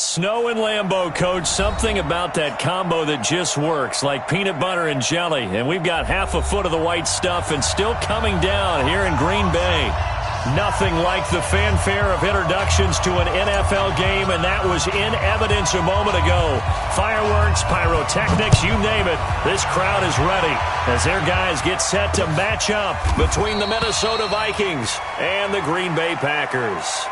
Snow and Lambeau, Coach. Something about that combo that just works, like peanut butter and jelly. And we've got half a foot of the white stuff and still coming down here in Green Bay. Nothing like the fanfare of introductions to an NFL game, and that was in evidence a moment ago. Fireworks, pyrotechnics, you name it. This crowd is ready as their guys get set to match up between the Minnesota Vikings and the Green Bay Packers.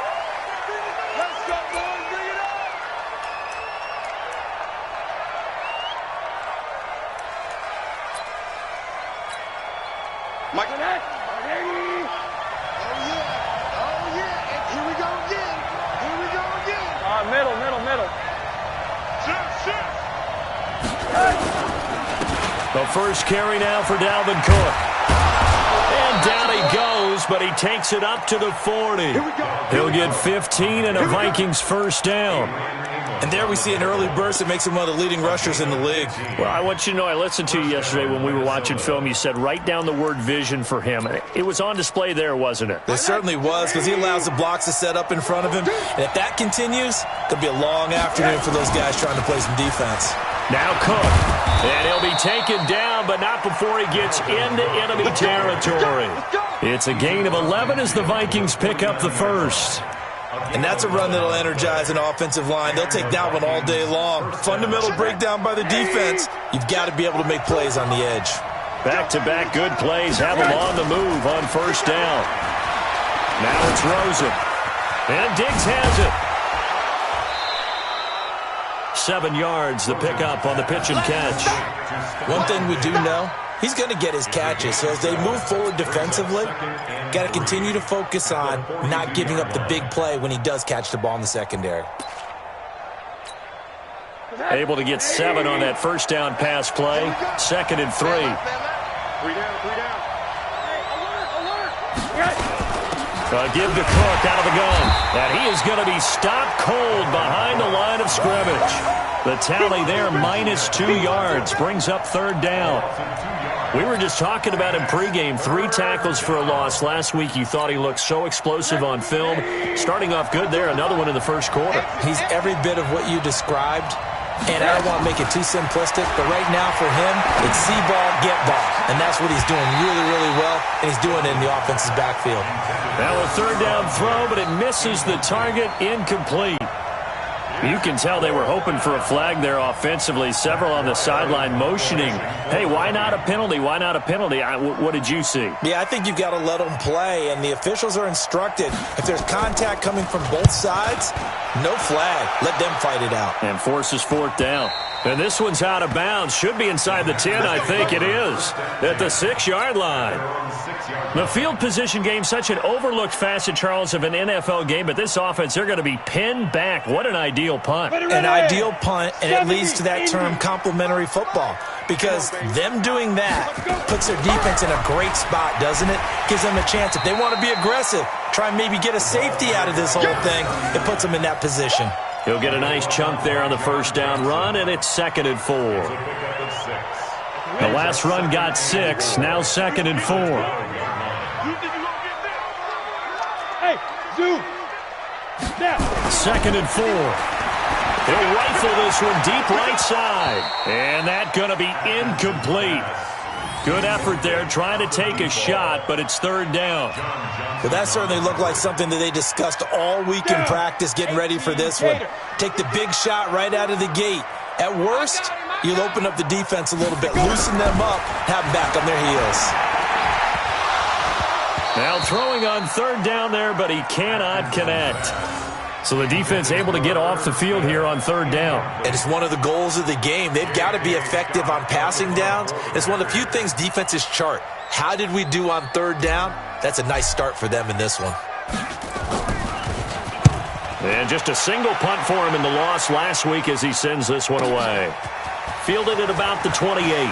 The first carry now for Dalvin Cook. And down he goes, but he takes it up to the 40. He'll get 15 and a Vikings first down. And there we see an early burst that makes him one of the leading rushers in the league. Well, I want you to know, I listened to you yesterday when we were watching film. You said write down the word vision for him. It was on display there, wasn't it? It certainly was, because he allows the blocks to set up in front of him. And if that continues, it'll be a long afternoon for those guys trying to play some defense. Now Cook. And he'll be taken down, but not before he gets into enemy territory. It's a gain of 11 as the Vikings pick up the first. And that's a run that'll energize an offensive line. They'll take that one all day long. Fundamental breakdown by the defense. You've got to be able to make plays on the edge. Back-to-back good plays have them on the move on first down. Now it's Rosen. And Diggs has it. 7 yards, the pickup on the pitch and catch. One thing we do know, he's going to get his catches. So as they move forward defensively, got to continue to focus on not giving up the big play when he does catch the ball in the secondary. Able to get 7 on that first down pass play. 2nd and 3. 3 down. Give to Cook out of the gun. And he is going to be stopped cold behind the line of scrimmage. The tally there, -2 yards, brings up 3rd down. We were just talking about him pregame. 3 tackles for a loss. Last week you thought he looked so explosive on film. Starting off good there, another one in the first quarter. He's every bit of what you described. And I don't want to make it too simplistic, but right now for him, it's see ball, get ball. And that's what he's doing really, really well, and he's doing it in the offense's backfield. Now a 3rd down throw, but it misses the target, incomplete. You can tell they were hoping for a flag there offensively. Several on the sideline motioning. Hey, why not a penalty? Why not a penalty? What did you see? Yeah, I think you've got to let them play, and the officials are instructed. If there's contact coming from both sides, no flag. Let them fight it out. And forces 4th down. And this one's out of bounds. Should be inside the 10, I think it is. At the 6-yard line. The field position game, such an overlooked facet, Charles, of an NFL game. But this offense, they're going to be pinned back. What an ideal punt. An ideal punt, and it leads to that term complementary football. Because them doing that puts their defense in a great spot, doesn't it? Gives them a chance. If they want to be aggressive, try and maybe get a safety out of this whole thing, it puts them in that position. He'll get a nice chunk there on the first down run, and it's 2nd and 4. The last run got 6, now 2nd and 4. Hey, Zoo. 2nd and 4. He'll rifle this one deep right side. And that's going to be incomplete. Good effort there, trying to take a shot, but it's 3rd down. Well, that certainly looked like something that they discussed all week in practice, getting ready for this one. Take the big shot right out of the gate. At worst, you'll open up the defense a little bit, loosen them up, have them back on their heels. Now throwing on 3rd down there, but he cannot connect. So the defense able to get off the field here on 3rd down. And it's one of the goals of the game. They've got to be effective on passing downs. It's one of the few things defenses chart. How did we do on 3rd down? That's a nice start for them in this one. And just a single punt for him in the loss last week as he sends this one away. Fielded at about the 28.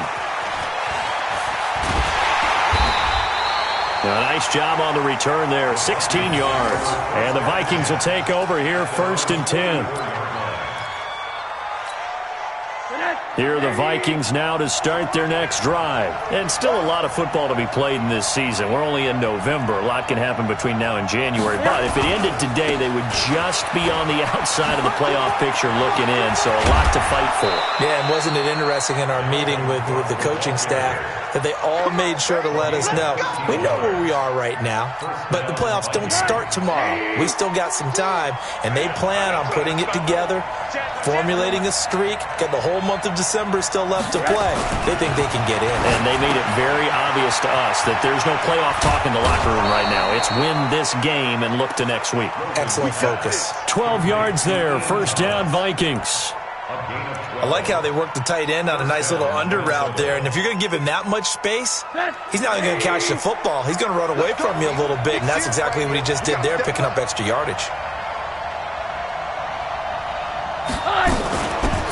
A nice job on the return there, 16 yards. And the Vikings will take over here 1st and 10. Here are the Vikings now to start their next drive. And still a lot of football to be played in this season. We're only in November. A lot can happen between now and January. But if it ended today, they would just be on the outside of the playoff picture looking in. So a lot to fight for. Yeah, and wasn't it interesting in our meeting with the coaching staff that they all made sure to let us know. We know where we are right now, but the playoffs don't start tomorrow. We still got some time, and they plan on putting it together, formulating a streak, got the whole month of December still left to play. They think they can get in. And they made it very obvious to us that there's no playoff talk in the locker room right now. It's win this game and look to next week. Excellent focus. 12 yards there, first down Vikings. I like how they worked the tight end on a nice little under route there. And if you're going to give him that much space, he's not going to catch the football. He's going to run away from you a little bit, and that's exactly what he just did there, picking up extra yardage.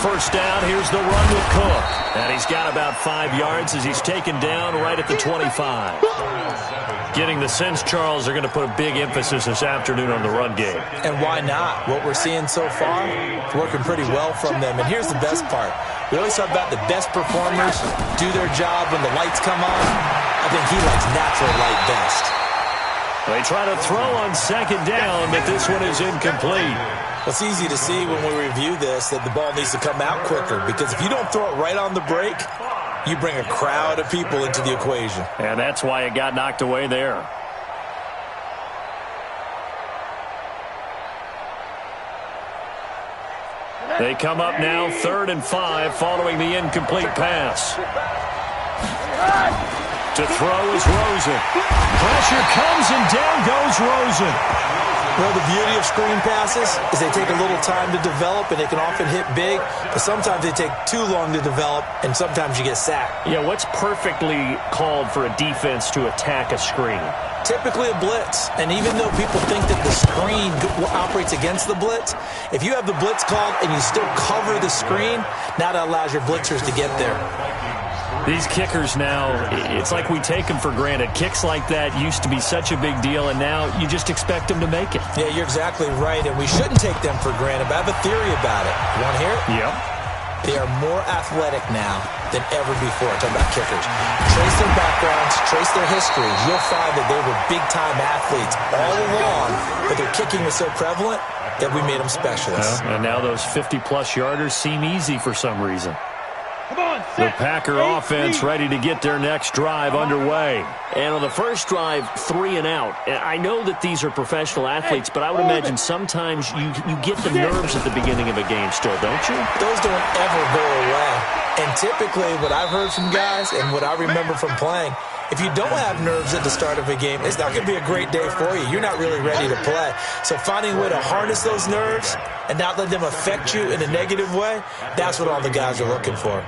First down, here's the run with Cook. And he's got about 5 yards as he's taken down right at the 25. Getting the sense, Charles, they're going to put a big emphasis this afternoon on the run game. And why not? What we're seeing so far, it's working pretty well from them. And here's the best part. We always talk about the best performers do their job when the lights come on. I think he likes natural light best. They try to throw on second down, but this one is incomplete. Well, it's easy to see when we review this that the ball needs to come out quicker, because if you don't throw it right on the break, you bring a crowd of people into the equation. And that's why it got knocked away there. They come up now 3rd and 5 following the incomplete pass. To throw is Rosen. Pressure comes and down goes Rosen. Well, the beauty of screen passes is they take a little time to develop, and they can often hit big, but sometimes they take too long to develop, and sometimes you get sacked. Yeah, what's perfectly called for a defense to attack a screen? Typically a blitz, and even though people think that the screen operates against the blitz, if you have the blitz called and you still cover the screen, now that allows your blitzers to get there. These kickers now, it's like we take them for granted. Kicks like that used to be such a big deal, and now you just expect them to make it. Yeah, you're exactly right, and we shouldn't take them for granted, but I have a theory about it. You want to hear it? Yep. They are more athletic now than ever before. Talking about kickers. Trace their backgrounds, trace their histories. You'll find that they were big-time athletes all along, but their kicking was so prevalent that we made them specialists. Yeah, and now those 50-plus yarders seem easy for some reason. The Packer offense ready to get their next drive underway. And on the first drive, 3 and out. I know that these are professional athletes, but I would imagine sometimes you get the nerves at the beginning of a game still, don't you? Those don't ever go away. And typically what I've heard from guys and what I remember from playing, if you don't have nerves at the start of a game, it's not going to be a great day for you. You're not really ready to play. So finding a way to harness those nerves and not let them affect you in a negative way, that's what all the guys are looking for.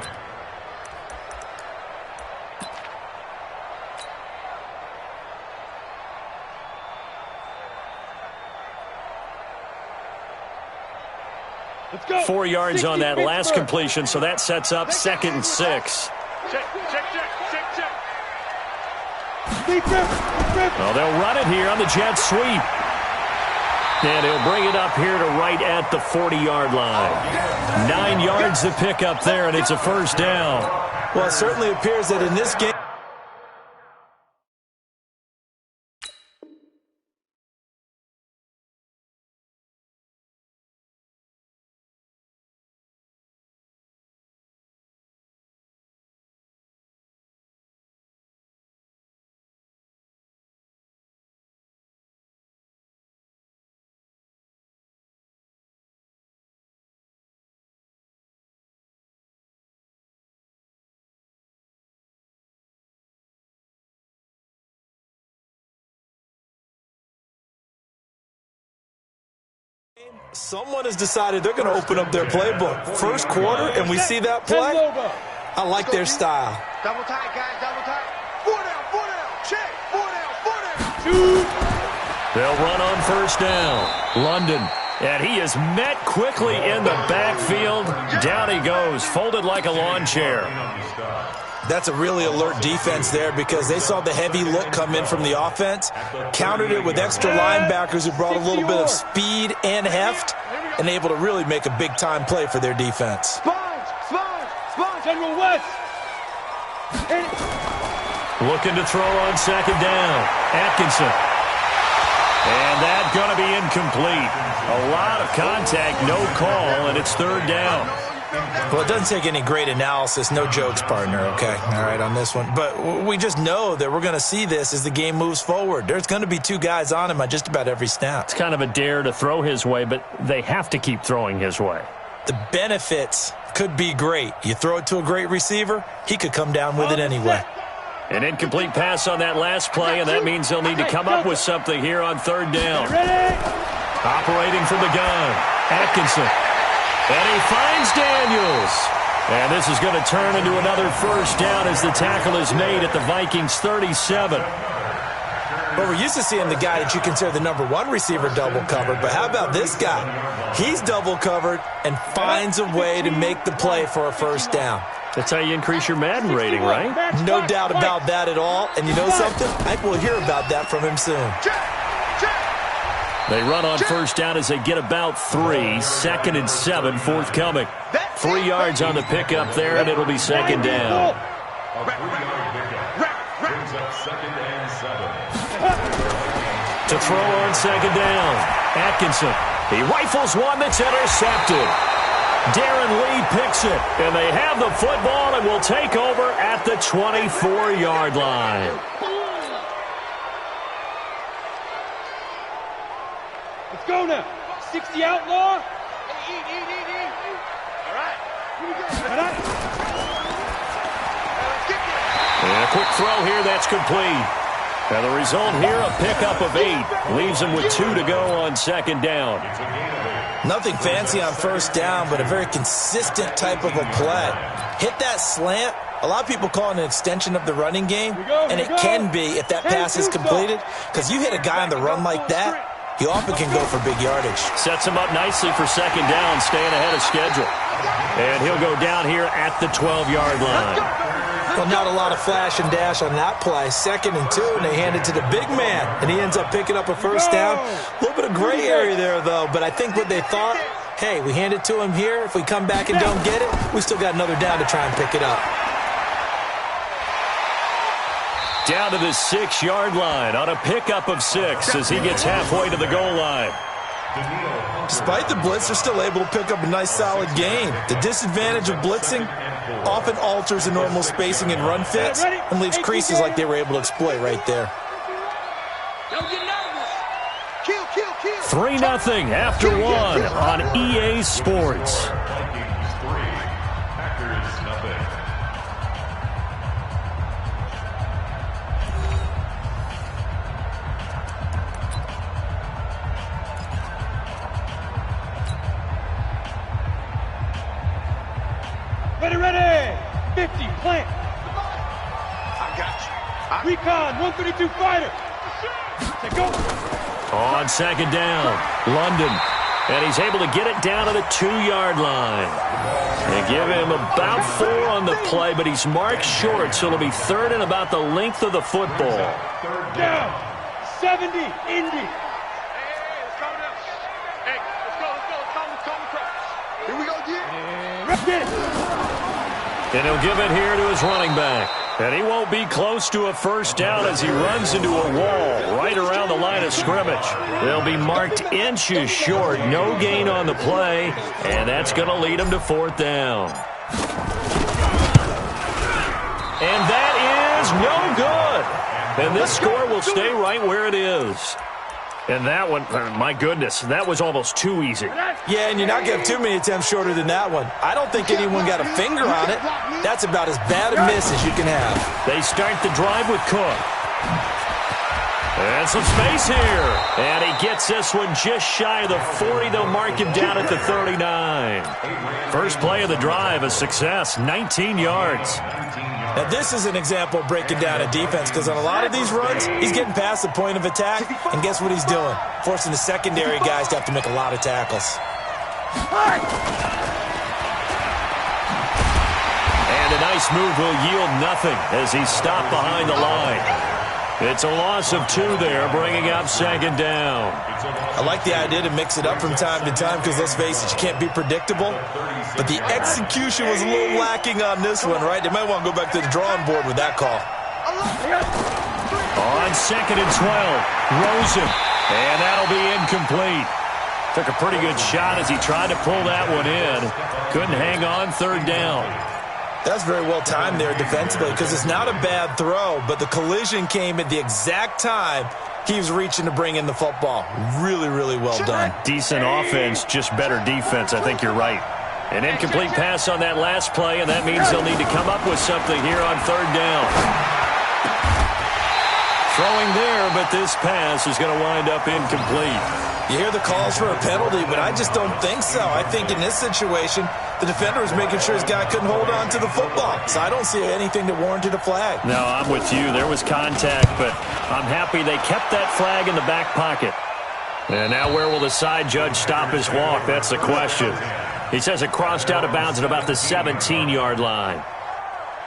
Let's go. 4 yards on that last completion, so that sets up 2nd and 6. Well, they'll run it here on the jet sweep. And he'll bring it up here to right at the 40-yard line. 9 yards to pick up there, and it's a first down. Well, it certainly appears that in this game, someone has decided they're going to open up their playbook. First quarter, and we see that play. I like their style. Double tight, guys, double tight. 4 down, check. 4 down. They'll run on first down. London. And he is met quickly in the backfield. Down he goes, folded like a lawn chair. That's a really alert defense there because they saw the heavy look come in from the offense, countered it with extra linebackers who brought a little bit of speed and heft, and able to really make a big-time play for their defense. Sponge. General West. Looking to throw on second down. Atkinson. And that's going to be incomplete. A lot of contact, no call, and it's third down. Well, it doesn't take any great analysis. No jokes, partner, okay? All right, on this one. But we just know that we're going to see this as the game moves forward. There's going to be two guys on him on just about every snap. It's kind of a dare to throw his way, but they have to keep throwing his way. The benefits could be great. You throw it to a great receiver, he could come down with it anyway. An incomplete pass on that last play, and that means they'll need to come up with something here on third down. Operating from the gun, Atkinson. And he finds Daniels. And this is going to turn into another first down as the tackle is made at the Vikings 37. But we're used to seeing the guy that you consider the number one receiver double covered. But how about this guy? He's double covered and finds a way to make the play for a first down. That's how you increase your Madden rating, right? No doubt about that at all. And you know something? I think we'll hear about that from him soon. They run on first down as they get about 3. 2nd and 7 forthcoming. 3 yards on the pickup there, and it'll be second down. To throw on second down, Atkinson. He rifles one that's intercepted. Darren Lee picks it, and they have the football and will take over at the 24-yard line. Let's go now. 60 outlaw. Eat. All right. Here we go. And a quick throw here, that's complete. And the result here, a pickup of 8. Leaves them with 2 to go on second down. Nothing fancy on first down, but a very consistent type of a play. Hit that slant. A lot of people call it an extension of the running game, and it can be if that pass is completed, because you hit a guy on the run like that, he often can go for big yardage. Sets him up nicely for second down, staying ahead of schedule. And he'll go down here at the 12-yard line. Well, not a lot of flash and dash on that play. 2nd and 2, and they hand it to the big man, and he ends up picking up a first down. A little bit of gray area there, though, but I think what they thought, hey, we hand it to him here. If we come back and don't get it, we still got another down to try and pick it up. Down to the 6-yard line on a pickup of 6 as he gets halfway to the goal line. Despite the blitz, they're still able to pick up a nice, solid gain. The disadvantage of blitzing often alters the normal spacing and run fits and leaves creases like they were able to exploit right there. 3-0 after 1 on EA Sports. Ready. 50, plant. I got you. Recon, 132 fighter. Say go. On second down, London. And he's able to get it down to the 2-yard line. They give him about 4 on the play, but he's marked short, so it'll be 3rd and about the length of the football. Down. 70, Indy. Let's calm down. Hey, let's go. Let's calm across. Here we go, again. Get it. And he'll give it here to his running back. And he won't be close to a first down as he runs into a wall right around the line of scrimmage. They'll be marked inches short. No gain on the play. And that's going to lead him to 4th down. And that is no good. And this score will stay right where it is. And that one, my goodness, that was almost too easy. Yeah, and you're not going to have too many attempts shorter than that one. I don't think anyone got a finger on it. That's about as bad a miss as you can have. They start the drive with Cook. And some space here. And he gets this one just shy of the 40. They'll mark him down at the 39. First play of the drive, a success, 19 yards. Now, this is an example of breaking down a defense, because on a lot of these runs, he's getting past the point of attack, and guess what he's doing? Forcing the secondary guys to have to make a lot of tackles. And a nice move will yield nothing as he's stopped behind the line. It's a loss of 2 there, bringing up second down. I like the idea to mix it up from time to time because, let's face it, you can't be predictable. But the execution was a little lacking on this one, right? They might want to go back to the drawing board with that call. On second and 12, Rosen. And that'll be incomplete. Took a pretty good shot as he tried to pull that one in. Couldn't hang on third down. That's very well timed there defensively because it's not a bad throw, but the collision came at the exact time he was reaching to bring in the football. Really, really well done. Decent offense, just better defense. I think you're right. An incomplete pass on that last play, and that means they'll need to come up with something here on third down. Throwing there, but this pass is going to wind up incomplete. You hear the calls for a penalty, but I just don't think so. I think in this situation, the defender was making sure his guy couldn't hold on to the football. So I don't see anything that warranted a flag. No, I'm with you. There was contact, but I'm happy they kept that flag in the back pocket. And now where will the side judge stop his walk? That's the question. He says it crossed out of bounds at about the 17-yard line.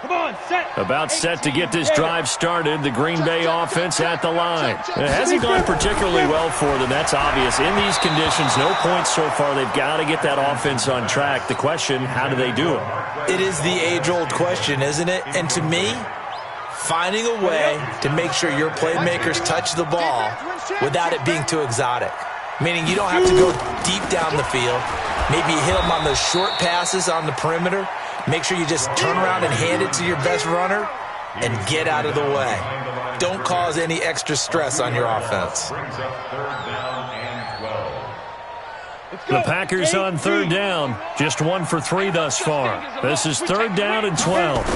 Come on, set. About set to get this drive started. The Green Bay offense at the line. It hasn't gone particularly well for them. That's obvious. In these conditions, no points so far. They've got to get that offense on track. The question, how do they do it? It is the age-old question, isn't it? And to me, finding a way to make sure your playmakers touch the ball without it being too exotic. Meaning you don't have to go deep down the field. Maybe you hit them on those short passes on the perimeter. Make sure you just turn around and hand it to your best runner and get out of the way. Don't cause any extra stress on your offense. The Packers on third down. Just 1 for 3 thus far. This is third down and 12.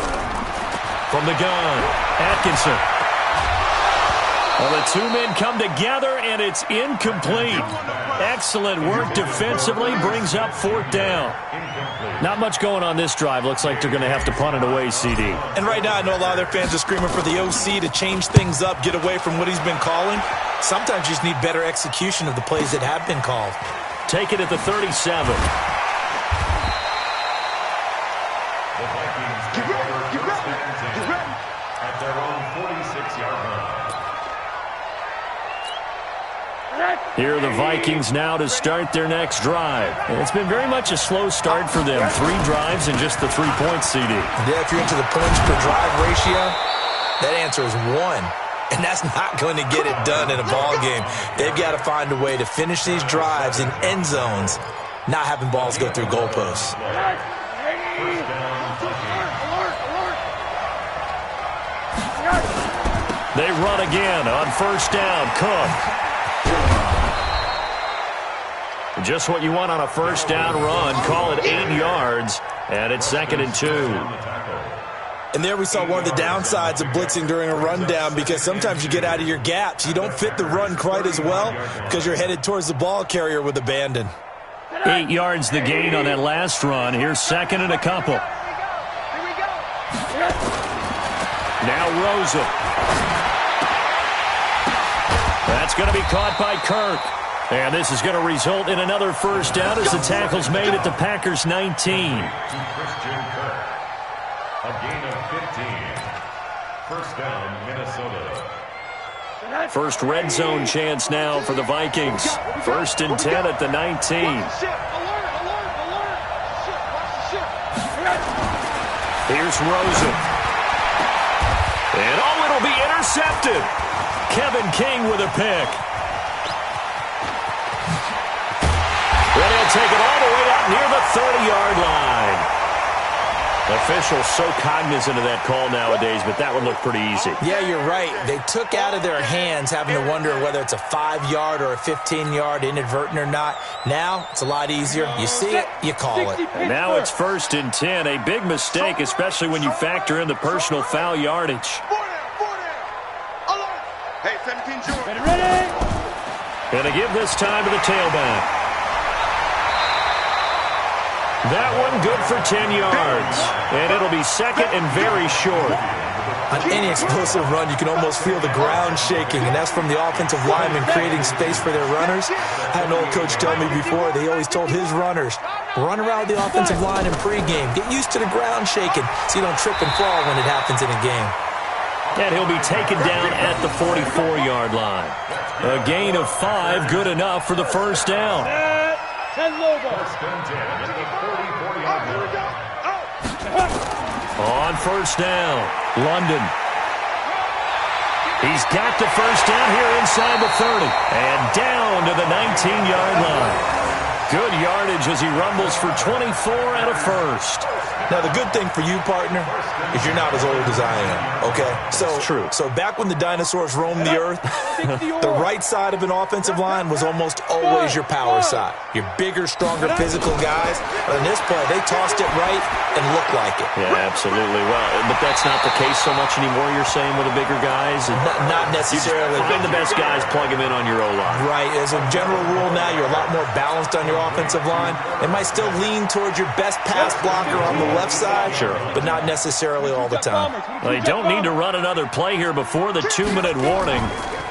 From the gun, Atkinson. Well, the 2 men come together, and it's incomplete. Excellent work defensively, brings up fourth down. Not much going on this drive. Looks like they're going to have to punt it away, CD. And right now, I know a lot of their fans are screaming for the OC to change things up, get away from what he's been calling. Sometimes you just need better execution of the plays that have been called. Take it at the 37. Get ready. At their own 46-yard line. Here are the Vikings now to start their next drive. It's been very much a slow start for them. 3 drives and just the 3 points, CD. Yeah, if you're into the points per drive ratio, that answer is 1. And that's not going to get it done in a ball game. They've got to find a way to finish these drives in end zones, not having balls go through goalposts. They run again on first down. Cook. Just what you want on a first down run. Call it 8 yards, and it's second and 2. And there we saw one of the downsides of blitzing during a rundown because sometimes you get out of your gaps. You don't fit the run quite as well because you're headed towards the ball carrier with abandon. 8 yards the gain on that last run. Here's second and a couple. Now Rosen. That's going to be caught by Kirk. And this is going to result in another first down as the tackle's made at the Packers' 19. A gain of 15. First down, Minnesota. First red zone chance now for the Vikings. First and 10 at the 19. Here's Rosen. And it'll be intercepted. Kevin King with a pick. Then he'll take it all the way up near the 30-yard line. Officials so cognizant of that call nowadays, but that would look pretty easy. Yeah, you're right. They took out of their hands having to wonder whether it's a 5-yard or a 15-yard, inadvertent or not. Now, it's a lot easier. You see it, you call it. And now it's first and 10. A big mistake, especially when you factor in the personal foul yardage. Hey, 17 Jordan. Ready? And to give this time to the tailback. That one good for 10 yards. And it'll be second and very short. On any explosive run, you can almost feel the ground shaking, and that's from the offensive linemen creating space for their runners. I had an old coach tell me before, they always told his runners, run around the offensive line in pregame. Get used to the ground shaking so you don't trip and fall when it happens in a game. And he'll be taken down at the 44-yard line. A gain of 5, good enough for the first down. 10 Lobos. On first down, London. He's got the first down here inside the 30. And down to the 19-yard line. Good yardage as he rumbles for 24 and a first. Now, the good thing for you, partner, is you're not as old as I am, okay? True. So back when the dinosaurs roamed the earth, the right side of an offensive line was almost always your power side. Your bigger, stronger, physical guys. But in this play, they tossed it right and looked like it. Yeah, absolutely. Well, but that's not the case so much anymore, you're saying, with the bigger guys? Not necessarily. You find the best guys, plug them in on your O-line. Right. As a general rule now, you're a lot more balanced on your offensive line. It might still lean towards your best pass blocker on the left side, sure, but not necessarily all the time. Well, they don't need to run another play here before the 2-minute warning.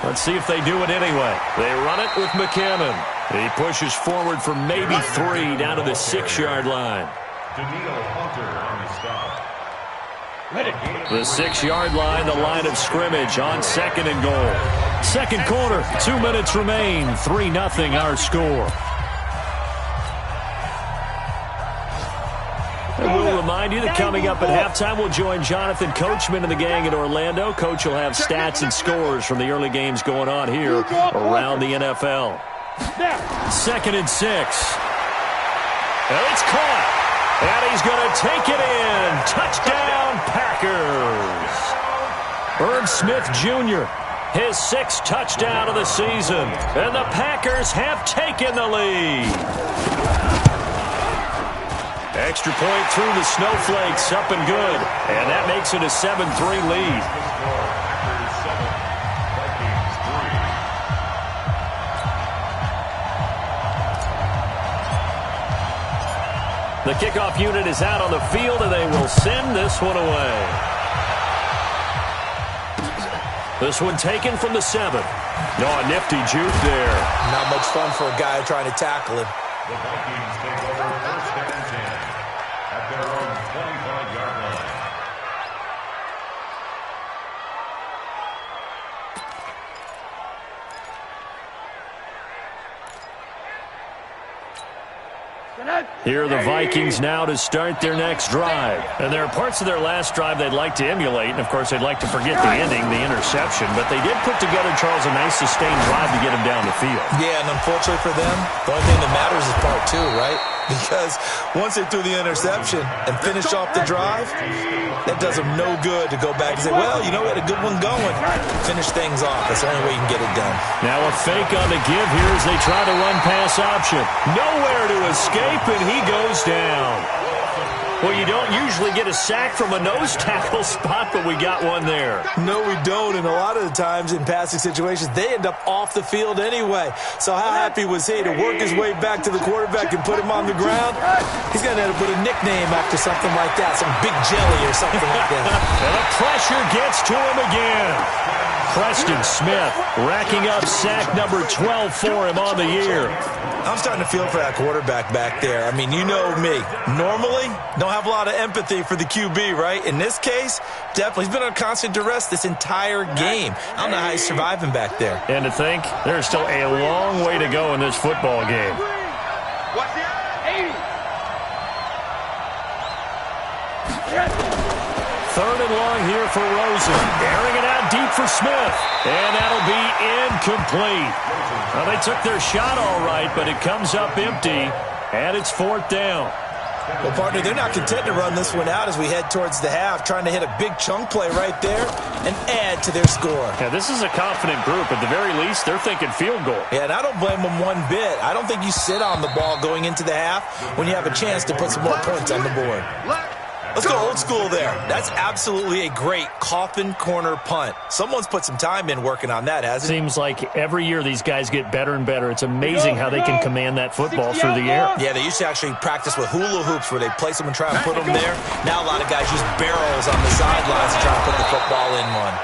Let's see if they do it anyway. They run it with McCammon. He pushes forward for maybe 3 down to the 6-yard line. The 6-yard line, the line of scrimmage on 2nd and goal. Second quarter, 2 minutes remain. 3-0 our score. And we'll remind you that coming up at halftime, we'll join Jonathan Coachman and the gang in Orlando. Coach will have stats and scores from the early games going on here around the NFL. 2nd and 6. And it's caught. And he's going to take it in. Touchdown, Packers. Irv Smith Jr., his 6th touchdown of the season. And the Packers have taken the lead. Extra point through the Snowflakes, up and good. And that makes it a 7-3 lead. The kickoff unit is out on the field, and they will send this one away. This one taken from the 7. Oh, a nifty juke there. Not much fun for a guy trying to tackle him. The Vikings take over 1st and 10 at their own 25-yard line. Here are the Vikings now to start their next drive. And there are parts of their last drive they'd like to emulate. And, of course, they'd like to forget the ending, the interception. But they did put together, Charles, a nice sustained drive to get him down the field. Yeah, and unfortunately for them, the only thing that matters is part 2, right? Because once they threw the interception and finished off the drive, that does them no good to go back and say, well, you know, we had a good one going. Finish things off. That's the only way you can get it done. Now a fake on the give here as they try to run pass option. Nowhere to escape, and he goes down. Well, you don't usually get a sack from a nose tackle spot, but we got one there. No, we don't, and a lot of the times in passing situations, they end up off the field anyway. So how happy was he to work his way back to the quarterback and put him on the ground? He's going to end up with a nickname after something like that, some big jelly or something like that. And the pressure gets to him again. Preston Smith racking up sack number 12 for him on the year. I'm starting to feel for that quarterback back there. I mean, you know me. Normally, don't have a lot of empathy for the QB, right? In this case, definitely. He's been on constant duress this entire game. I don't know how he's surviving back there. And to think, there's still a long way to go in this football game. What's the 80? 3rd and long here for Rosen. Airing it out deep for Smith. And that'll be incomplete. Well, they took their shot all right, but it comes up empty. And it's 4th down. Well, partner, they're not content to run this one out as we head towards the half, trying to hit a big chunk play right there and add to their score. Yeah, this is a confident group. At the very least, they're thinking field goal. Yeah, and I don't blame them one bit. I don't think you sit on the ball going into the half when you have a chance to put some more points on the board. Let's go old school there. That's absolutely a great coffin corner punt. Someone's put some time in working on that, hasn't it? Seems like every year these guys get better and better. It's amazing how they can command that football through the air. Yeah, they used to actually practice with hula hoops where they place them and try and put them there. Now a lot of guys use barrels on the sidelines to try and put the football in one.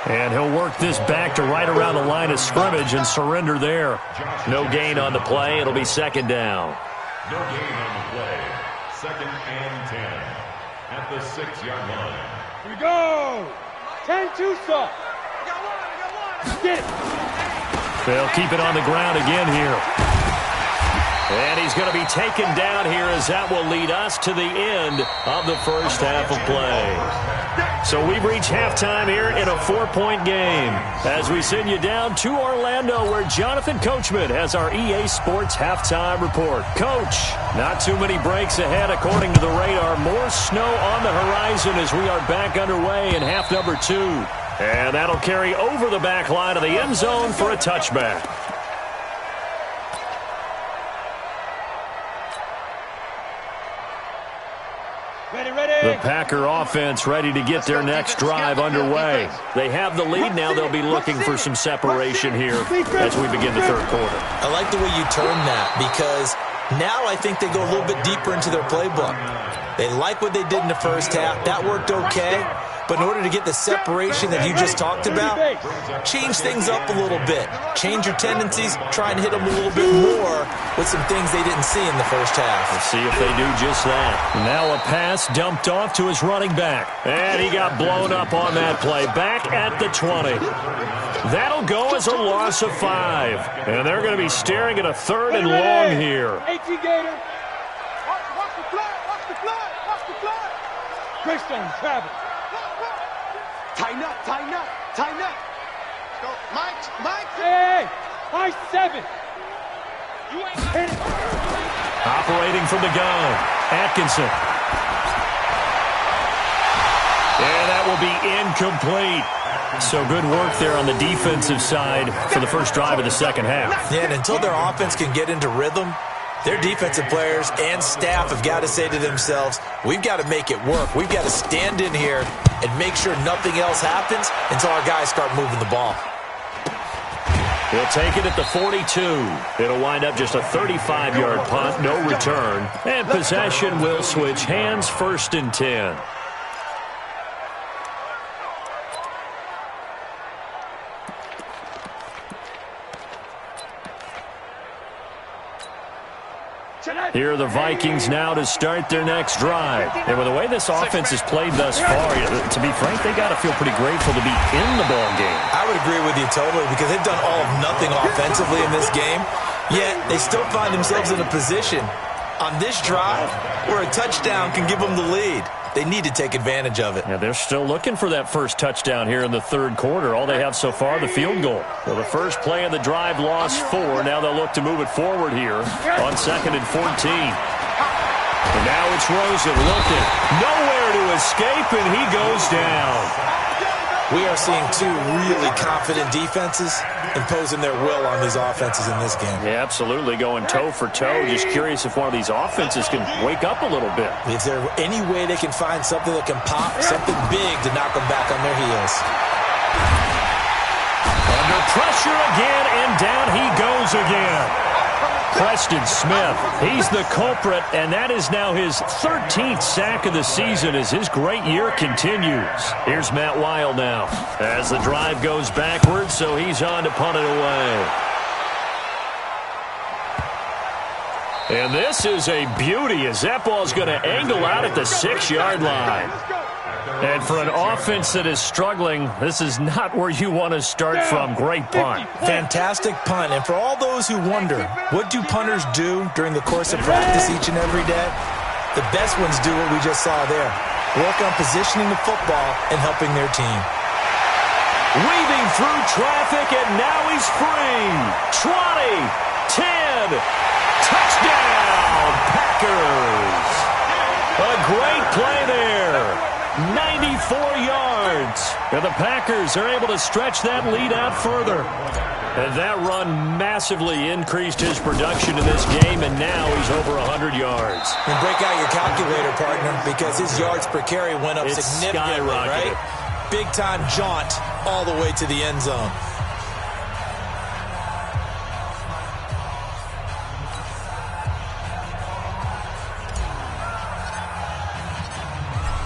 And he'll work this back to right around the line of scrimmage and surrender there. No gain on the play. It'll be 2nd down. No gain on the play. 2nd and 10 at the 6-yard line. Here we go. 10-2 soft. Get it. They'll keep it on the ground again here. And he's going to be taken down here as that will lead us to the end of the first half of play. So we've reached halftime here in a 4-point game as we send you down to Orlando where Jonathan Coachman has our EA Sports halftime report. Coach, not too many breaks ahead according to the radar. More snow on the horizon as we are back underway in half number 2. And that'll carry over the back line of the end zone for a touchback. The Packer offense ready to get their next drive underway. They have the lead now. They'll be looking for some separation here as we begin the third quarter. I like the way you term that because now I think they go a little bit deeper into their playbook. They like what they did in the first half. That worked okay. But in order to get the separation that you just talked about, change things up a little bit. Change your tendencies. Try and hit them a little bit more with some things they didn't see in the first half. Let's see if they do just that. Now a pass dumped off to his running back. And he got blown up on that play. Back at the 20. That'll go as a loss of 5. And they're going to be staring at a 3rd and long here. 18 Gator. Watch the flag. Watch the flag. Watch the flag. Greystone travel. Tighten up, tighten up, tighten up. Let's go. Mike. Hey, high 7. You ain't hit it. Operating from the gun, Atkinson. And that will be incomplete. So good work there on the defensive side for the first drive of the second half. Yeah, and until their offense can get into rhythm, their defensive players and staff have got to say to themselves, we've got to make it work. We've got to stand in here and make sure nothing else happens until our guys start moving the ball. He'll take it at the 42. It'll wind up just a 35-yard punt, no return. And possession will switch hands, 1st and 10. Here are the Vikings now to start their next drive. And with the way this offense has played thus far, to be frank, they got to feel pretty grateful to be in the ball game. I would agree with you totally because they've done all of nothing offensively in this game, yet they still find themselves in a position on this drive where a touchdown can give them the lead. They need to take advantage of it. Yeah, they're still looking for that first touchdown here in the third quarter. All they have so far, the field goal. So the first play of the drive lost 4. Now they'll look to move it forward here on 2nd and 14. And now it's Rosen looking. Nowhere to escape, and he goes down. We are seeing 2 really confident defenses imposing their will on these offenses in this game. Yeah, absolutely, going toe for toe. Just curious if one of these offenses can wake up a little bit. Is there any way they can find something that can pop, something big to knock them back on their heels? Under pressure again, and down he goes again. Preston Smith, he's the culprit, and that is now his 13th sack of the season as his great year continues. Here's Matt Weil now as the drive goes backwards, so he's on to punt it away. And this is a beauty as that ball's going to angle out at the 6-yard line. And for an offense that is struggling, this is not where you want to start from. Great punt. Fantastic punt. And for all those who wonder, what do punters do during the course of practice each and every day? The best ones do what we just saw there. Work on positioning the football and helping their team. Weaving through traffic, and now he's free. 20, 10, touchdown, Packers. A great play there. 94 yards. And the Packers are able to stretch that lead out further. And that run massively increased his production in this game, and now he's over 100 yards. And break out your calculator, partner, because his yards per carry went up significantly, skyrocketed. right? Big-time jaunt all the way to the end zone.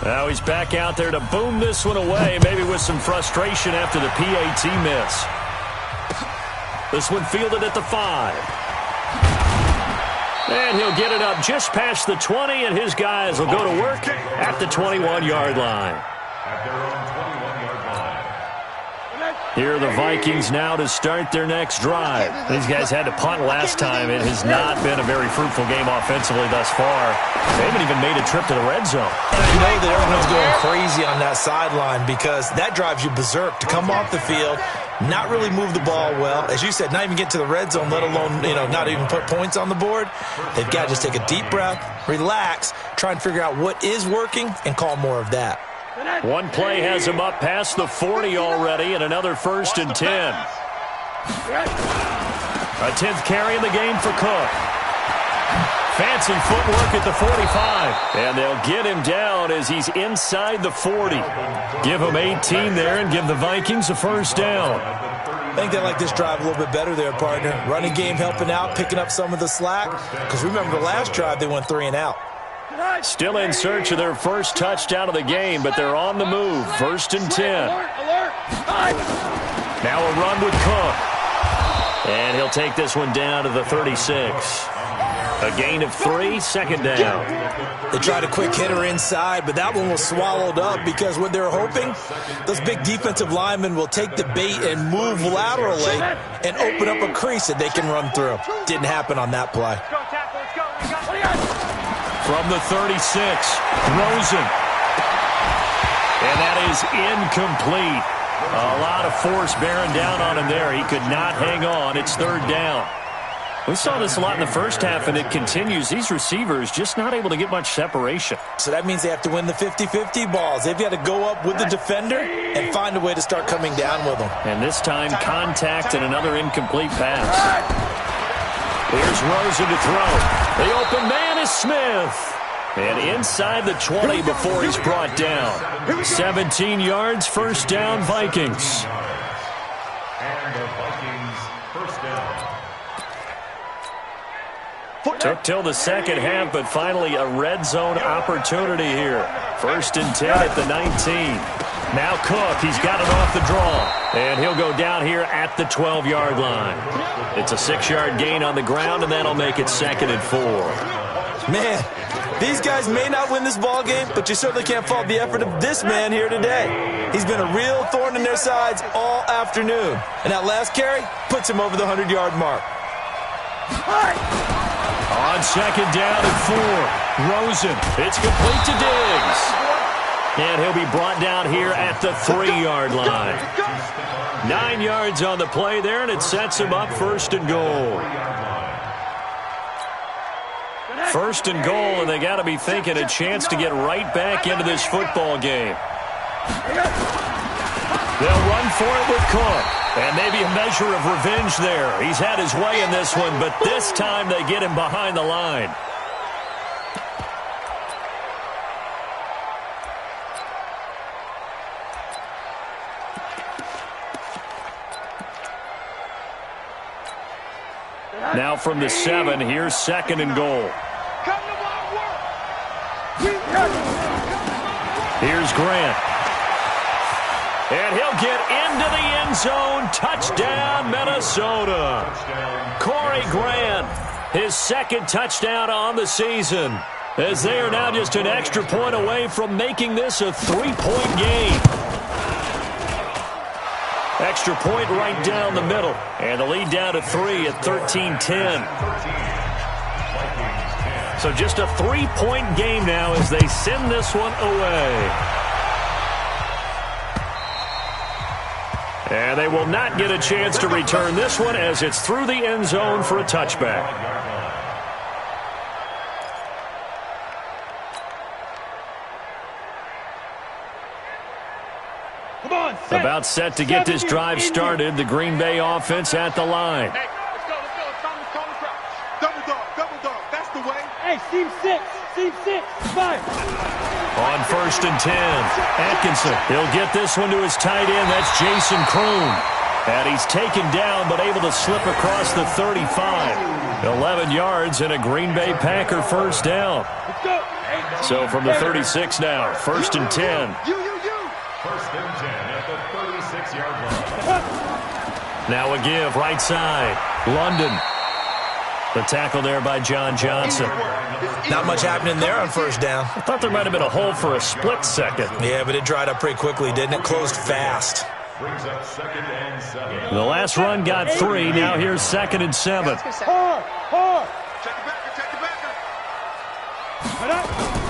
Now he's back out there to boom this one away, maybe with some frustration after the PAT miss. This one fielded at the 5. And he'll get it up just past the 20, and his guys will go to work at the 21-yard line. At their own 21-yard line. Here are the Vikings now to start their next drive. These guys had to punt last time. It has not been a very fruitful game offensively thus far. They haven't even made a trip to the red zone. And I know that everyone's going crazy on that sideline because that drives you berserk to come off the field, not really move the ball well. As you said, not even get to the red zone, let alone, not even put points on the board. They've got to just take a deep breath, relax, try and figure out what is working, and call more of that. One play has him up past the 40 already, and another 1st and 10. A 10th carry in the game for Cook. Fancy footwork at the 45. And they'll get him down as he's inside the 40. Give him 18 there and give the Vikings a 1st down. I think they like this drive a little bit better there, partner. Running game helping out, picking up some of the slack. Because remember the last drive, they went 3 and out. Still in search of their first touchdown of the game, but they're on the move. 1st and 10. Now a run with Cook. And he'll take this one down to the 36. A gain of 3, 2nd down. They tried a quick hitter inside, but that one was swallowed up because what they're hoping, those big defensive linemen will take the bait and move laterally and open up a crease that they can run through. Didn't happen on that play. From the 36, Rosen. And that is incomplete. A lot of force bearing down on him there. He could not hang on. It's 3rd down. We saw this a lot in the first half, and it continues. These receivers just not able to get much separation. So that means they have to win the 50-50 balls. They've got to go up with the defender and find a way to start coming down with them. And this time, contact and another incomplete pass. Here's Rosen to throw. The open man is Smith. And inside the 20 before he's brought down. 17 yards, 1st down, Vikings. And the Vikings, 1st down. Took till the second half, but finally a red zone opportunity here. 1st and 10 at the 19. Now Cook, he's got it off the draw. And he'll go down here at the 12-yard line. It's a 6-yard gain on the ground, and that'll make it 2nd and 4. Man, these guys may not win this ball game, but you certainly can't fault the effort of this man here today. He's been a real thorn in their sides all afternoon. And that last carry puts him over the 100-yard mark. On 2nd down and 4, Rosen. It's complete to Diggs. And he'll be brought down here at the 3-yard line. 9 yards on the play there, and it sets him up 1st and goal. 1st and goal, and they got to be thinking a chance to get right back into this football game. They'll run for it with Cook. And maybe a measure of revenge there. He's had his way in this one, but this time they get him behind the line. Now from the 7, here's 2nd and goal. Here's Grant. And he'll get into the end zone. Touchdown, Minnesota. Corey Grant, his 2nd touchdown on the season, as they are now just an extra point away from making this a 3-point game. Extra point right down the middle. And the lead down to 3 at 13-10. So just a 3-point game now as they send this one away. And they will not get a chance to return this one as it's through the end zone for a touchback. About set to get this drive started. The Green Bay offense at the line. Hey, let's go. Double dog. That's the way. Hey, seam 6, 5. On 1st and 10, Atkinson, he'll get this one to his tight end. That's Jason Kroon. And he's taken down but able to slip across the 35. 11 yards and a Green Bay Packer 1st down. So from the 36 now, 1st and 10. 1st and 10 at the 36-yard line. Now a give, right side. London. The tackle there by John Johnson. Not much happening there on 1st down. I thought there might have been a hole for a split second. Yeah, but it dried up pretty quickly, didn't it? Closed fast. Brings up 2nd and 7. The last run got 3. Now here's 2nd and 7. Hard.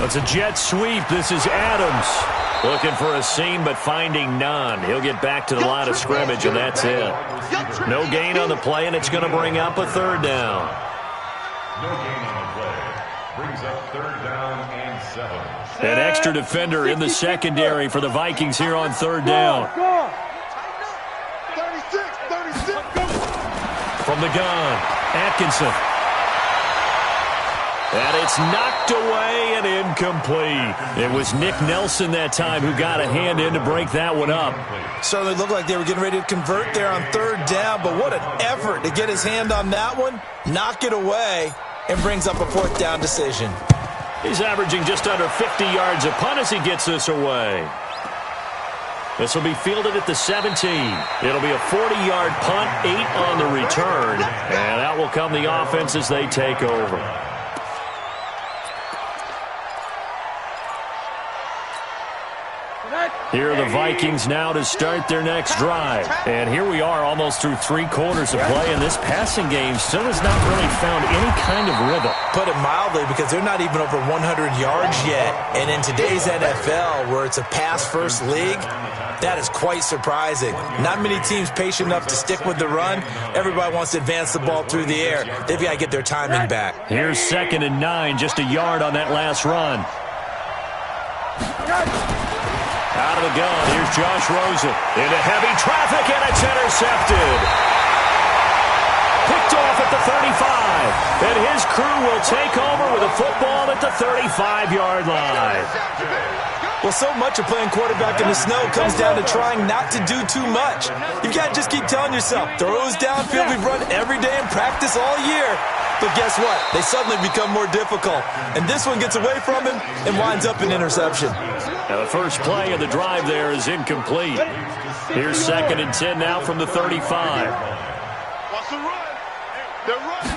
It's a jet sweep. This is Adams. Looking for a seam, but finding none. He'll get back to the line of scrimmage, and that's it. No gain on the play, and it's going to bring up a 3rd down. No gain on the play. Brings up 3rd down and 7. An extra defender in the secondary for the Vikings here on 3rd down. 36. From the gun, Atkinson. And it's knocked away and incomplete. It was Nick Nelson that time who got a hand in to break that one up. Certainly looked like they were getting ready to convert there on 3rd down, but what an effort to get his hand on that one, knock it away, and brings up a 4th down decision. He's averaging just under 50 yards a punt as he gets this away. This will be fielded at the 17. It'll be a 40-yard punt, 8 on the return, and out will come the offense as they take over. Here are the Vikings now to start their next drive. And here we are almost through 3 quarters of play, and this passing game still has not really found any kind of rhythm. Put it mildly, because they're not even over 100 yards yet. And in today's NFL, where it's a pass-first league, that is quite surprising. Not many teams patient enough to stick with the run. Everybody wants to advance the ball through the air. They've got to get their timing back. Here's 2nd and 9, just a yard on that last run. Out of the gun, here's Josh Rosen. Into heavy traffic, and it's intercepted. Picked off at the 35. And his crew will take over with a football at the 35-yard line. Well, so much of playing quarterback in the snow comes down to trying not to do too much. You've got to just keep telling yourself, throws downfield we've run every day in practice all year. But guess what? They suddenly become more difficult. And this one gets away from him and winds up an interception. Now the first play of the drive there is incomplete. Here's 2nd and 10 now from the 35. What's the run? They're running.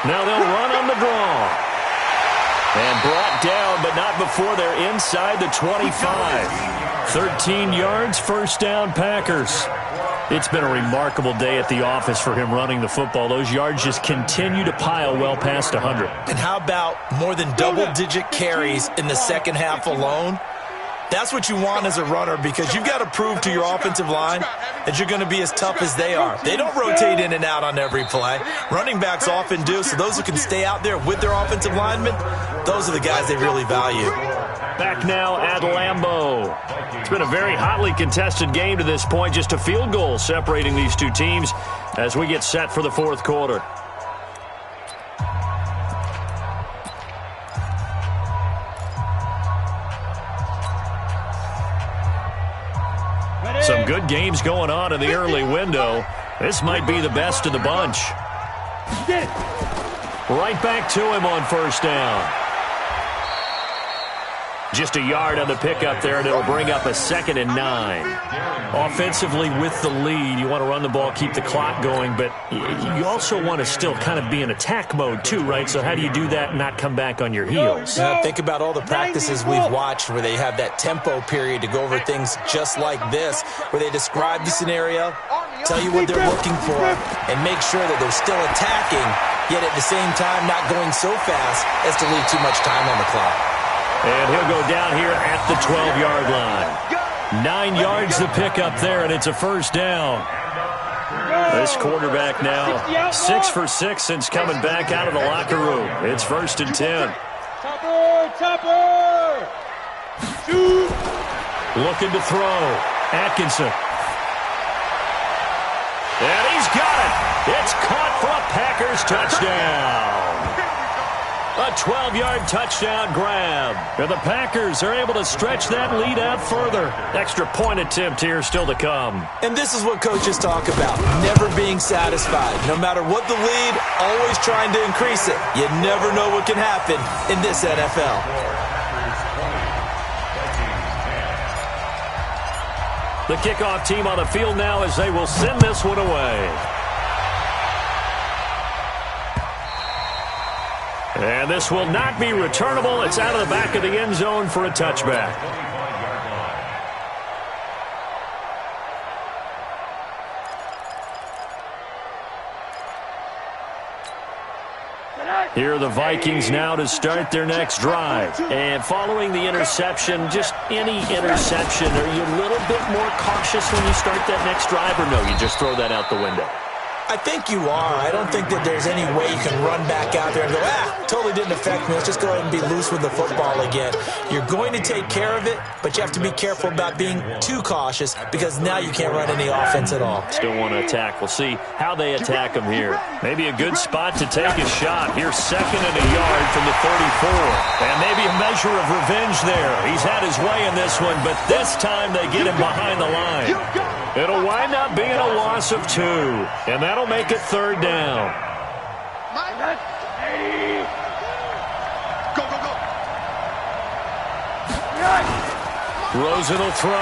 Now they'll run on the draw. And brought down, but not before they're inside the 25. 13 yards, 1st down, Packers. It's been a remarkable day at the office for him running the football. Those yards just continue to pile well past 100. And how about more than double-digit carries in the second half alone? That's what you want as a runner, because you've got to prove to your offensive line that you're going to be as tough as they are. They don't rotate in and out on every play. Running backs often do, so those who can stay out there with their offensive linemen, those are the guys they really value. Back now at Lambeau. It's been a very hotly contested game to this point. Just a field goal separating these two teams as we get set for the 4th quarter. Some good games going on in the early window. This might be the best of the bunch. Right back to him on 1st down. Just a yard on the pickup there, and it'll bring up a 2nd and 9. Offensively with the lead, you want to run the ball, keep the clock going, but you also want to still kind of be in attack mode too, right? So how do you do that and not come back on your heels? Think about all the practices we've watched where they have that tempo period to go over things just like this, where they describe the scenario, tell you what they're looking for, and make sure that they're still attacking, yet at the same time not going so fast as to leave too much time on the clock. And he'll go down here at the 12-yard line. 9 yards to pick up there, and it's a 1st down. This quarterback now 6 for 6 since coming back out of the locker room. It's 1st and 10. Topper! Shoot! Looking to throw. Atkinson. And he's got it. It's caught for a Packers touchdown. A 12-yard touchdown grab. And the Packers are able to stretch that lead out further. Extra point attempt here still to come. And this is what coaches talk about, never being satisfied. No matter what the lead, always trying to increase it. You never know what can happen in this NFL. The kickoff team on the field now as they will send this one away. And this will not be returnable. It's out of the back of the end zone for a touchback. Here are the Vikings now to start their next drive. And following the interception, just any interception, are you a little bit more cautious when you start that next drive, or no, you just throw that out the window? I think you are. I don't think that there's any way you can run back out there and go, totally didn't affect me. Let's just go ahead and be loose with the football again. You're going to take care of it, but you have to be careful about being too cautious because now you can't run any offense at all. Still want to attack. We'll see how they attack them here. Maybe a good spot to take a shot. Here's 2nd and a yard from the 34. And maybe a measure of revenge there. He's had his way in this one, but this time they get him behind the line. It'll wind up being a loss of 2, and that'll make it 3rd down. Go, go, go. Rosen will throw.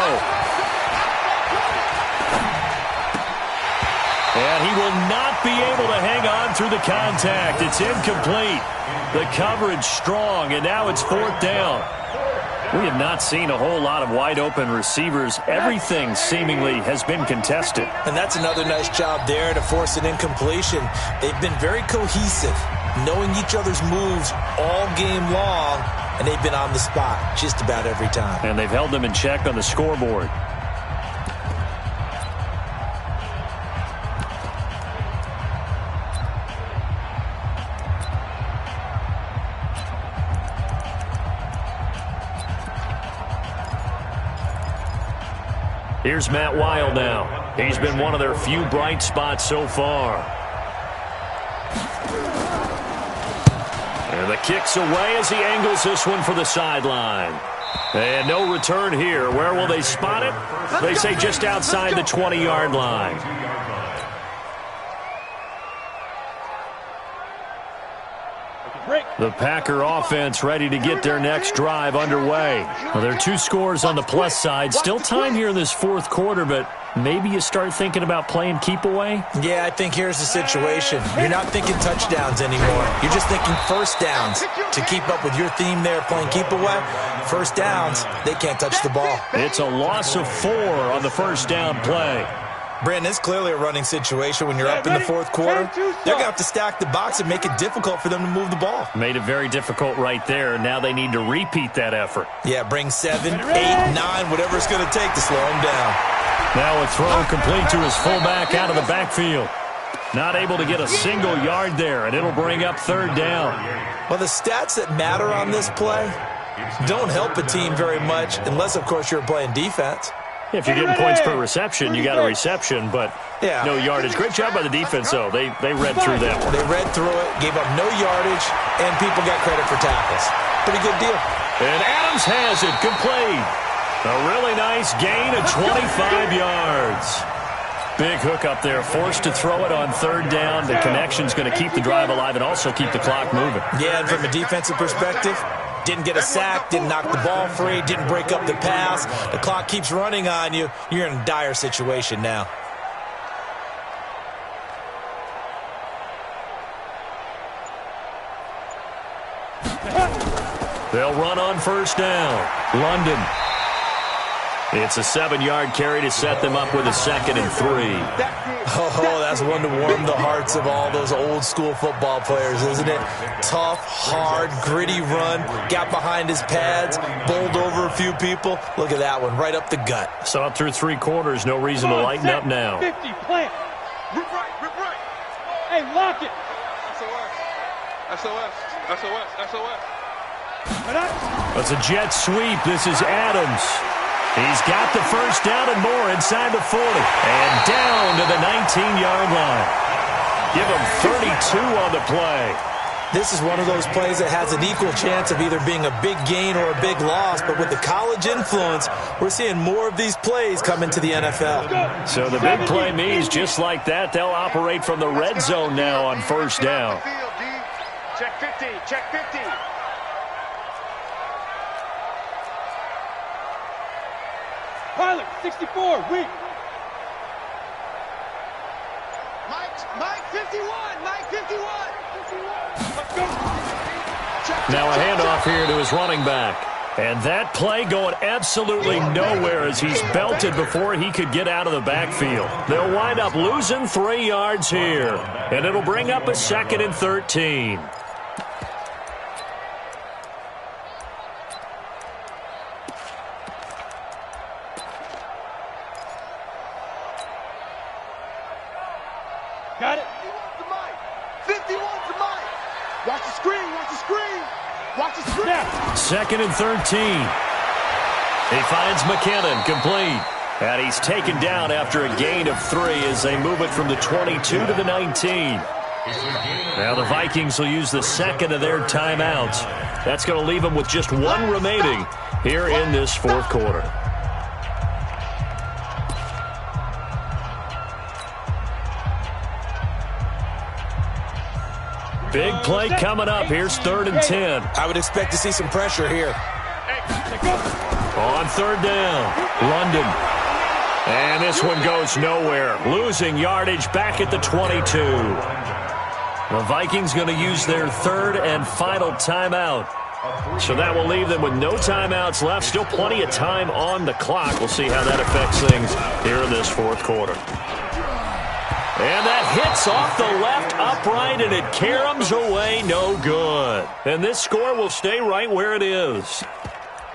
And he will not be able to hang on through the contact. It's incomplete. The coverage strong, and now it's 4th down. We have not seen a whole lot of wide-open receivers. Everything seemingly has been contested. And that's another nice job there to force an incompletion. They've been very cohesive, knowing each other's moves all game long, and they've been on the spot just about every time. And they've held them in check on the scoreboard. Here's Matt Wild now. He's been one of their few bright spots so far. And the kick's away as he angles this one for the sideline. And no return here. Where will they spot it? They say just outside the 20-yard line. The Packer offense ready to get their next drive underway. Well, there are 2 scores on the plus side. Still time here in this 4th quarter, but maybe you start thinking about playing keep away? Yeah, I think here's the situation. You're not thinking touchdowns anymore. You're just thinking first downs. To keep up with your theme there, playing keep away, first downs, they can't touch the ball. It's a loss of 4 on the first down play. Brandon, it's clearly a running situation when you're up in the 4th quarter. They're going to have to stack the box and make it difficult for them to move the ball. Made it very difficult right there. Now they need to repeat that effort. Yeah, bring 7, 8, 9, whatever it's going to take to slow them down. Now a throw complete to his fullback out of the backfield. Not able to get a single yard there, and it'll bring up 3rd down. Well, the stats that matter on this play don't help a team very much unless, of course, you're playing defense. If you're getting points per reception, you got a reception, but no yardage. Great job by the defense, though. They read through that one. They read through it, gave up no yardage, and people got credit for tackles. Pretty good deal. And Adams has it complete. A really nice gain of 25 yards. Big hook up there, forced to throw it on 3rd down. The connection's going to keep the drive alive and also keep the clock moving. Yeah, and from a defensive perspective, didn't get a sack, didn't knock the ball free, didn't break up the pass. The clock keeps running on you. You're in a dire situation now. They'll run on first down. London. It's a 7-yard carry to set them up with a 2nd and 3. Oh, that's one to warm the hearts of all those old-school football players, isn't it? Tough, hard, gritty run, got behind his pads, bowled over a few people. Look at that one, right up the gut. Saw it through 3 quarters, no reason to lighten up now. 50, plant. Rip right, rip right. Hey, lock it. SOS, SOS, SOS, SOS. That's a jet sweep. This is Adams. He's got the first down and more inside the 40. And down to the 19-yard line. Give him 32 on the play. This is one of those plays that has an equal chance of either being a big gain or a big loss. But with the college influence, we're seeing more of these plays come into the NFL. So the big play means just like that, they'll operate from the red zone now on first down. Check 50, check 50. Pilot, 64, weak. Mike 51, Mike 51. Let's go. Now a handoff here to his running back. And that play going absolutely nowhere as he's belted before he could get out of the backfield. They'll wind up losing 3 yards here. And it'll bring up a 2nd and 13. Got it. 51 to Mike. Watch the screen. Watch the screen. Watch the screen. Snap. 2nd and 13. He finds McKinnon, complete. And he's taken down after a gain of 3 as they move it from the 22 to the 19. Now the Vikings will use the second of their timeouts. That's going to leave them with just 1 remaining here in this 4th quarter. Big play coming up. Here's 3rd and 10. I would expect to see some pressure here. On 3rd down, London. And this one goes nowhere. Losing yardage back at the 22. The Vikings going to use their 3rd and final timeout. So that will leave them with no timeouts left. Still plenty of time on the clock. We'll see how that affects things here in this 4th quarter. And that hits off the left upright, and it caroms away, no good. And this score will stay right where it is.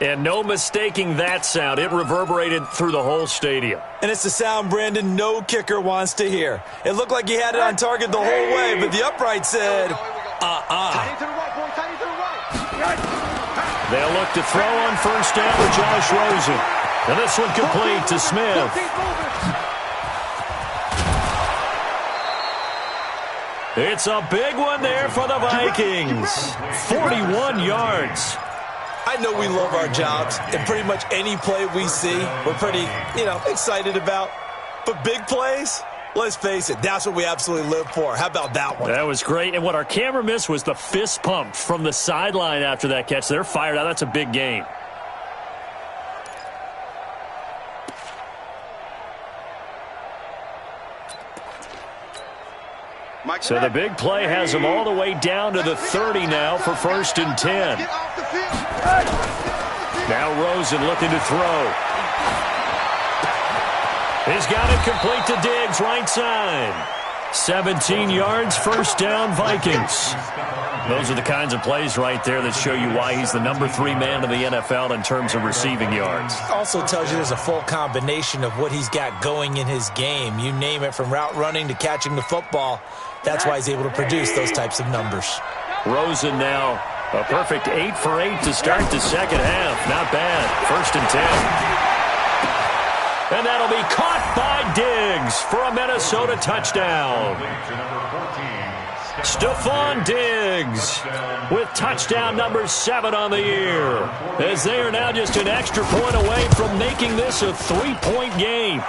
And no mistaking that sound. It reverberated through the whole stadium. And it's the sound, Brandon, no kicker wants to hear. It looked like he had it on target the whole way, but the upright said, Tight end to the right, boy. Tight end to the right. They'll look to throw on 1st down to Josh Rosen. And this one complete to Smith. It's a big one there for the Vikings. 41 yards. I know we love our jobs, and pretty much any play we see, we're pretty, excited about. But big plays, let's face it, that's what we absolutely live for. How about that one? That was great. And what our camera missed was the fist pump from the sideline after that catch. They're fired out. That's a big game. So the big play has them all the way down to the 30 now for 1st and 10. Now Rosen looking to throw. He's got it complete to Diggs, right side. 17 yards, 1st down, Vikings. Those are the kinds of plays right there that show you why he's the number 3 man in the NFL in terms of receiving yards. Also tells you there's a full combination of what he's got going in his game. You name it, from route running to catching the football. That's why he's able to produce those types of numbers. Rosen now a perfect 8 for 8 to start the 2nd half. Not bad. 1st and 10. And that'll be caught by Diggs for a Minnesota touchdown. Stephon Diggs with touchdown number 7 on the year, as they are now just an extra point away from making this a 3-point game.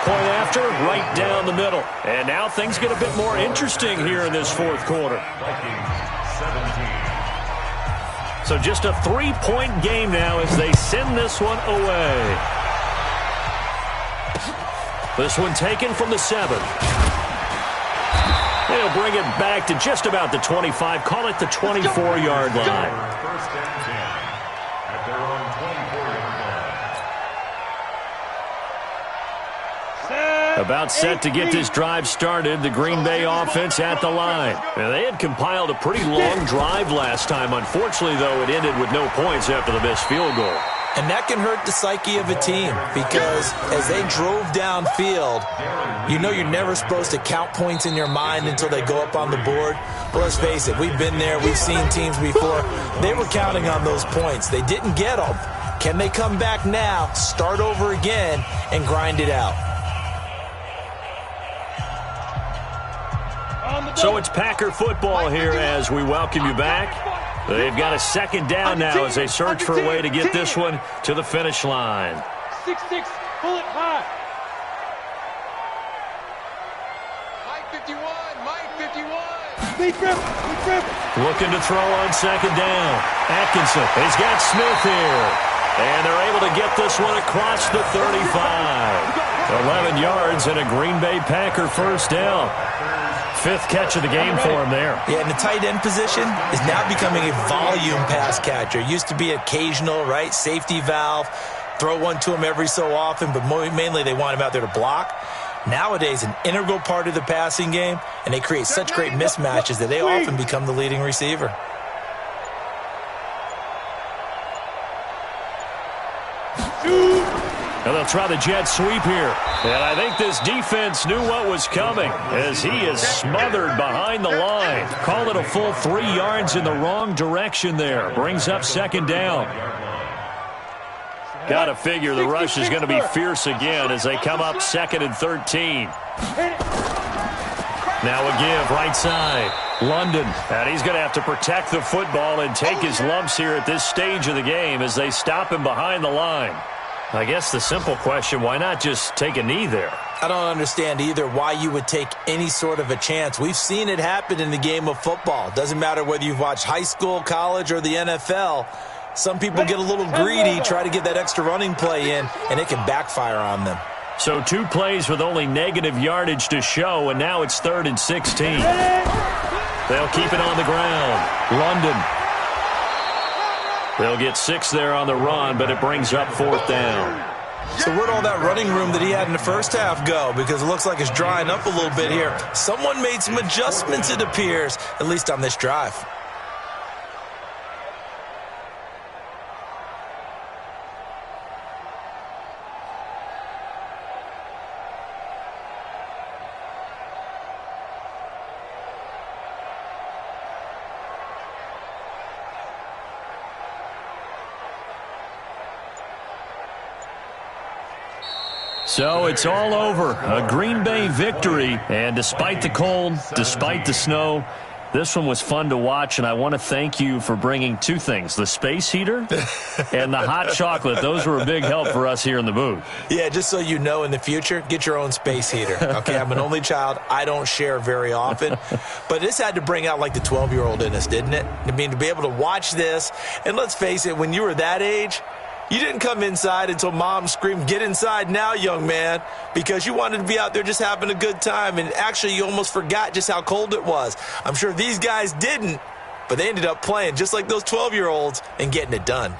Point after, right down the middle. And now things get a bit more interesting here in this 4th quarter. So just a 3-point game now as they send this one away. This one taken from the 7. They'll bring it back to just about the 25. Call it the 24-yard line. 1st and 10 at their own 24-yard line. About set to get this drive started. The Green Bay offense at the line. Now, they had compiled a pretty long drive last time. Unfortunately, though, it ended with no points after the missed field goal. And that can hurt the psyche of a team, because as they drove downfield, you're never supposed to count points in your mind until they go up on the board. But let's face it, we've been there. We've seen teams before. They were counting on those points. They didn't get them. Can they come back now, start over again, and grind it out? So it's Packer football here as we welcome you back. They've got a 2nd down now as they search for a way to get this one to the finish line. 6-6, pull it high. Mike 51, Mike 51. Be dribble. Looking to throw on 2nd down. Atkinson, he's got Smith here. And they're able to get this one across the 35. 11 yards and a Green Bay Packer 1st down. 5th catch of the game for him there. Yeah, and the tight end position is now becoming a volume pass catcher. Used to be occasional, right? Safety valve. Throw one to him every so often, but mainly they want him out there to block. Nowadays, an integral part of the passing game, and they create such great mismatches that they often become the leading receiver. And they'll try the jet sweep here. And I think this defense knew what was coming as he is smothered behind the line. Call it a full 3 yards in the wrong direction there. Brings up second down. Got to figure the rush is going to be fierce again as they come up 2nd and 13. Now a give right side. London. And he's going to have to protect the football and take his lumps here at this stage of the game as they stop him behind the line. I guess the simple question, why not just take a knee there? I don't understand either why you would take any sort of a chance. We've seen it happen in the game of football. Doesn't matter whether you've watched high school, college, or the NFL. Some people get a little greedy, try to get that extra running play in, and it can backfire on them. So 2 plays with only negative yardage to show, and now it's 3rd and 16. They'll keep it on the ground. London. They'll get 6 there on the run, but it brings up 4th down. So where'd all that running room that he had in the first half go? Because it looks like it's drying up a little bit here. Someone made some adjustments, it appears, at least on this drive. So it's all over. A Green Bay victory. And despite the cold, despite the snow, this one was fun to watch, and I want to thank you for bringing 2 things, the space heater and the hot chocolate. Those were a big help for us here in the booth. Yeah, just so you know, in the future, get your own space heater. Okay, I'm an only child. I don't share very often. But this had to bring out, like, the 12-year-old in us, didn't it? I mean, to be able to watch this, and let's face it, when you were that age, you didn't come inside until Mom screamed, "Get inside now, young man," because you wanted to be out there just having a good time, and actually you almost forgot just how cold it was. I'm sure these guys didn't, but they ended up playing just like those 12-year-olds and getting it done.